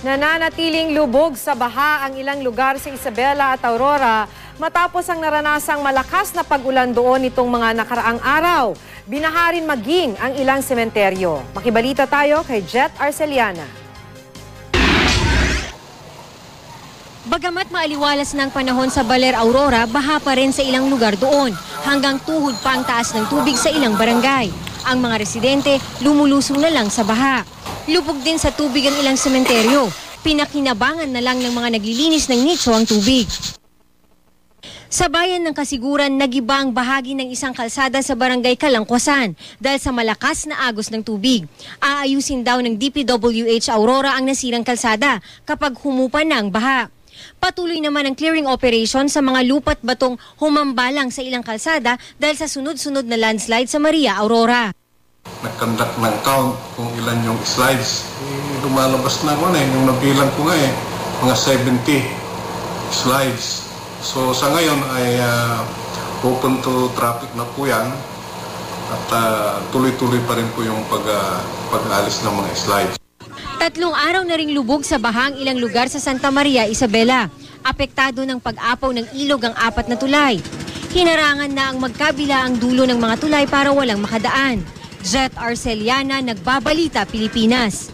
Nananatiling lubog sa baha ang ilang lugar sa Isabela at Aurora matapos ang naranasang malakas na pag-ulan doon nitong mga nakaraang araw. Binaharin maging ang ilang sementeryo. Makibalita tayo kay Jet Arceliana. Bagamat maaliwalas ng panahon sa Baler, Aurora, baha pa rin sa ilang lugar doon. Hanggang tuhod pa ang taas ng tubig sa ilang barangay. Ang mga residente lumulusong na lang sa baha. Lubog din sa tubig ang ilang sementeryo. Pinakinabangan na lang ng mga naglilinis ng nicho ang tubig. Sa bayan ng Kasiguran, nagiba ang bahagi ng isang kalsada sa barangay Kalangkwasan dahil sa malakas na agos ng tubig. Aayusin daw ng DPWH Aurora ang nasirang kalsada kapag humupa na ang baha. Patuloy naman ang clearing operation sa mga lupa't batong humambalang sa ilang kalsada dahil sa sunod-sunod na landslide sa Maria, Aurora. Nag-conduct ng count kung ilan yung slides. Lumalabas na ako yung nabilang ko nga mga 70 slides. So sa ngayon ay open to traffic na po yan at tuloy-tuloy pa rin po yung pag-aalis ng mga slides. 3 araw na ring lubog sa bahang ilang lugar sa Santa Maria, Isabela. Apektado ng pag-apaw ng ilog ang 4 na tulay. Hinarangan na ang magkabila ang dulo ng mga tulay para walang makadaan. Jet Arceliana, Nagbabalita, Pilipinas.